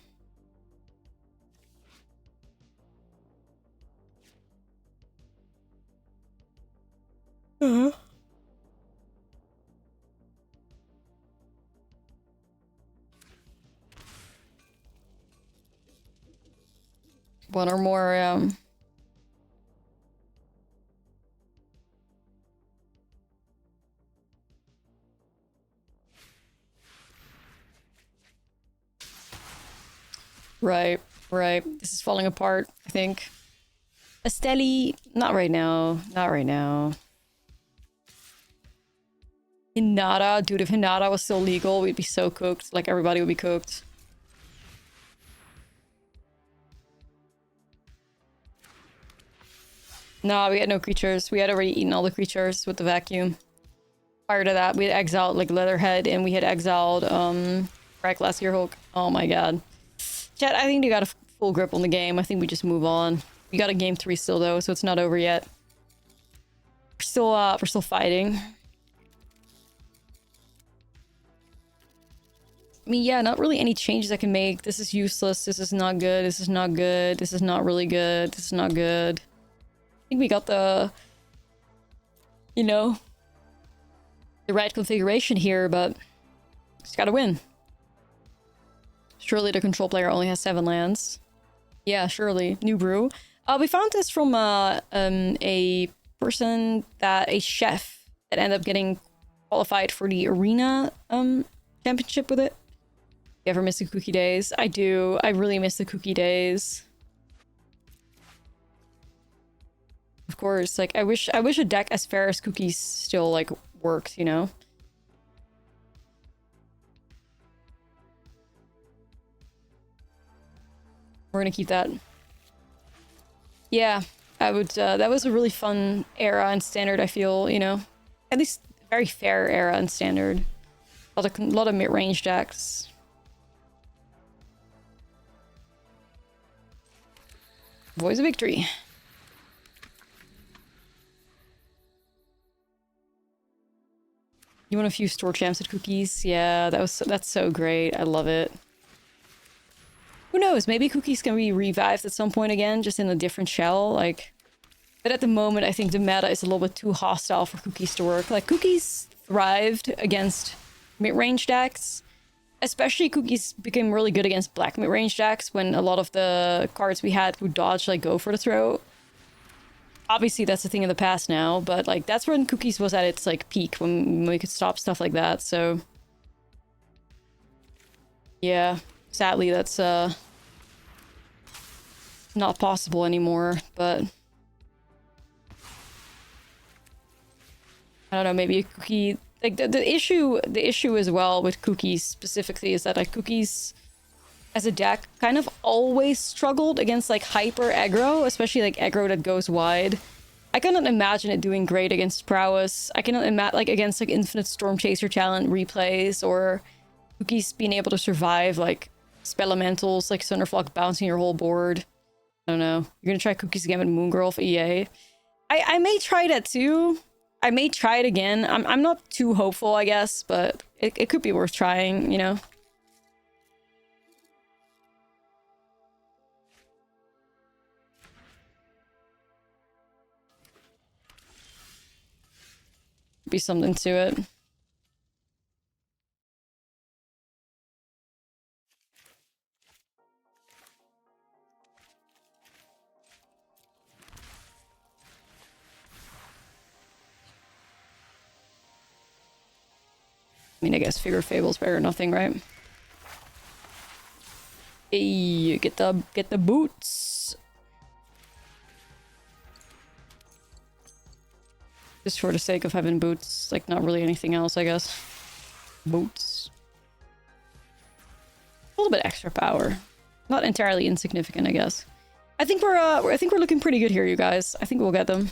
Uh-huh. One or more, Right. This is falling apart, I think. Ashlizzlle, not right now. Not right now. Hinata, dude, if Hinata was still legal, we'd be so cooked. Like, everybody would be cooked. No, we had no creatures. We had already eaten all the creatures with the vacuum. Prior to that, we had exiled, like, Leatherhead, and we had exiled, Last Year Hulk. Oh my god. Chat, I think they got a full grip on the game. I think we just move on. We got a game 3 still, though, so it's not over yet. We're still fighting. I mean, yeah, not really any changes I can make. This is useless. This is not good. This is not good. This is not really good. This is not good. I think we got the... You know... the right configuration here, but... just gotta win. Surely the control player only has 7 lands. Yeah, surely. New Brew. We found this from a person a chef that ended up getting qualified for the arena championship with it. You ever miss the cookie days? I do. I really miss the cookie days. Of course, like I wish a deck as fair as cookies still like works, you know? We're gonna keep that. Yeah, I would, that was a really fun era in Standard, I feel, you know? At least very fair era in Standard. A lot of mid-range decks. Voice of Victory. You want a few store champs at Cookies? Yeah, that's so great. I love it. Who knows? Maybe Cookies can be revived at some point again, just in a different shell. Like, but at the moment, I think the meta is a little bit too hostile for Cookies to work. Like, Cookies thrived against mid-range decks. Especially Cookies became really good against black mid-range decks when a lot of the cards we had would dodge, like, go for the throat. Obviously, that's a thing of the past now, but, like, that's when Cookies was at its, like, peak, when we could stop stuff like that, so... Yeah, sadly, that's, not possible anymore, but... I don't know, maybe a Cookie... Like, the issue as well with Cookies specifically is that, like, Cookies as a deck kind of always struggled against, like, hyper aggro, especially, like, aggro that goes wide. I cannot imagine it doing great against Prowess. I cannot imagine, like, against, like, Infinite Storm Chaser talent replays, or Cookies being able to survive, like, Spell Elementals, like Thunderflock bouncing your whole board. I don't know. You're gonna try Cookies again with Moon Girl for EA? I may try that too. I may try it again. I'm not too hopeful, I guess, but it could be worth trying, you know? Be something to it. I mean, I guess Figure of Fable's better than nothing, right? Hey, get the boots. Just for the sake of having boots, like not really anything else, I guess. Boots. A little bit extra power. Not entirely insignificant, I guess. I think we're looking pretty good here, you guys. I think we'll get them.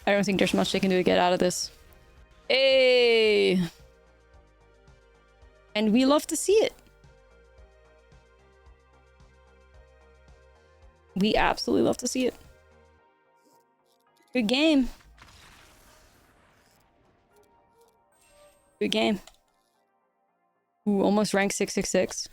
I don't think there's much they can do to get out of this. Hey! And we love to see it. We absolutely love to see it. Good game. Good game. Ooh, almost rank 666.